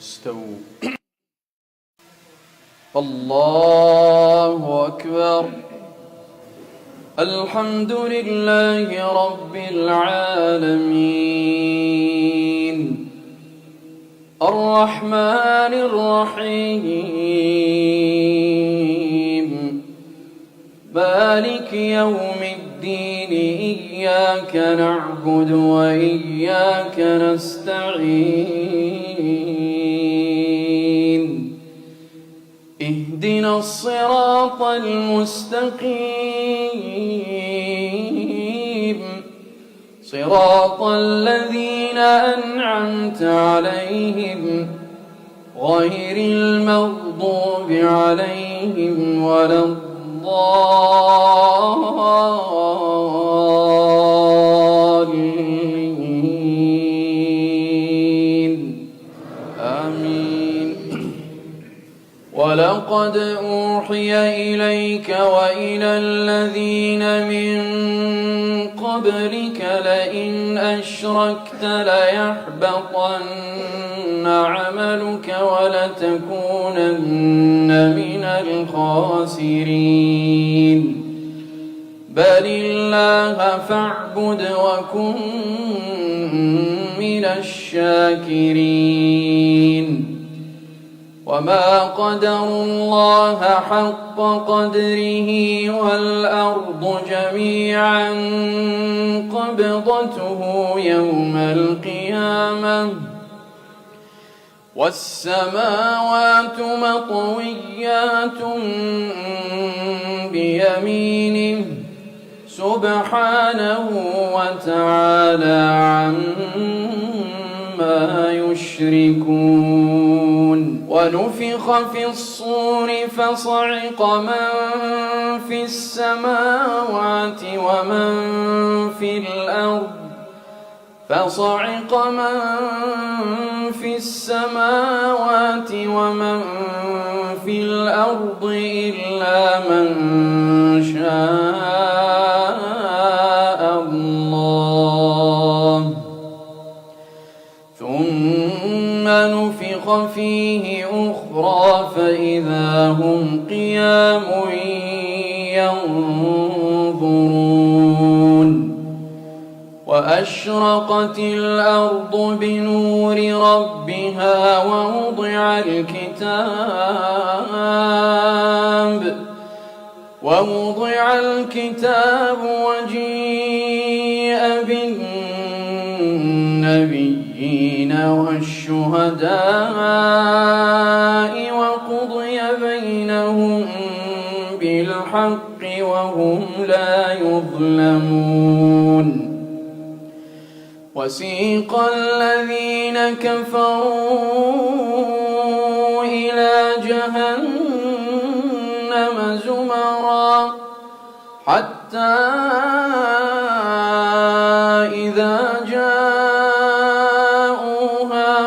استووا. الله أكبر. الحمد لله رب العالمين الرحمن الرحيم مالك يوم الدين إياك نعبد وإياك نستعين اهدنا الصراط المستقيم صراط الذين أنعمت عليهم غير المغضوب عليهم ولا الضالين آمين. ولقد أوحي إليك وإلى الذين من قبلك لئن أشركت ليحبطن عملك ولتكونن من الخاسرين بل الله فاعبد وكن من الشاكرين. وما قدروا الله حق قدره والأرض جميعا قبضته يوم القيامة والسماوات مطويات بيمينه سبحانه وتعالى عما يشركون. ونفخ في الصور فصعق من في السماوات ومن في الأرض إلا من شاء الله ثم نفخ فيه أخرى فإذا هم قيام ينظرون. وأشرقت الأرض بنور ربها ووضع الكتاب وجيء بالنبيين والشهداء وقضي بينهم بالحق وهم لا يظلمون. وسيق الذين كفروا إلى جهنم زمرا حتى إذا جاءوها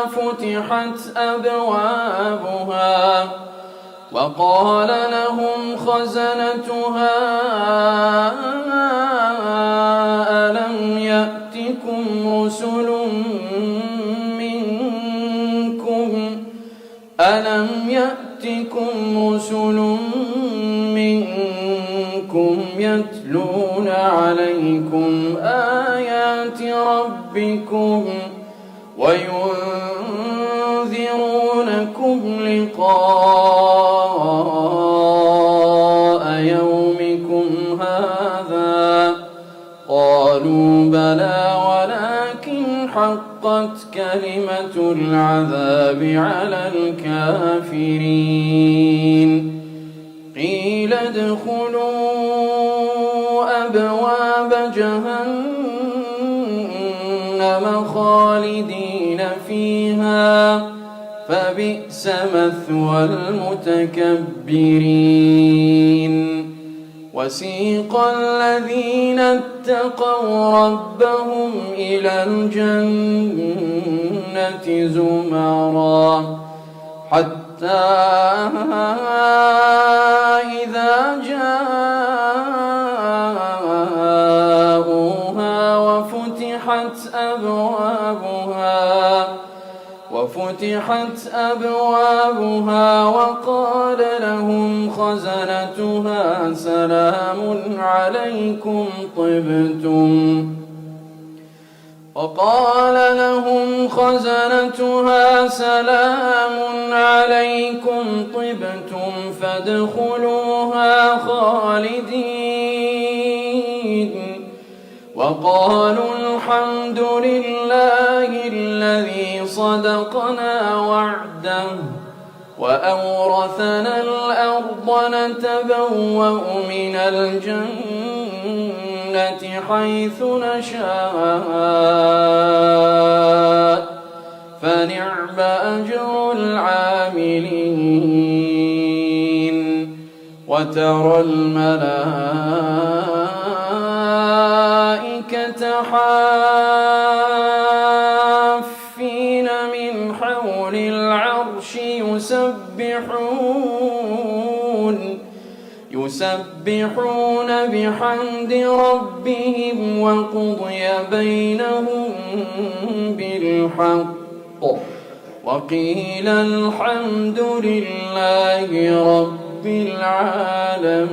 فتحت أبوابها وقال لهم خزنتها ألم يأتكم رسل منكم يتلون عليكم آيات ربكم وينذرونكم لقاء يومكم هذا قالوا بلى ولكن حقت كلمة العذاب على الكافرين. قيل ادخلوا أبواب جهنم خالدين فيها فبئس مثوى المتكبرين. وسيق الذين اتقوا ربهم إلى الجنة زمرا حتى إذا وفتحت أبوابها وقال لهم خزنتها سلام عليكم طبتم فادخلوها خالدين وقالوا الحمد لله الذي صدقنا وعده وأورثنا الأرض نتبوأ من الجنة حيث نشاء فنعم أجر العاملين وترى الملائكة حافين من حول العرش يسبحون بحمد ربهم وقضي بينهم بالحق وقيل الحمد لله رب العالمين.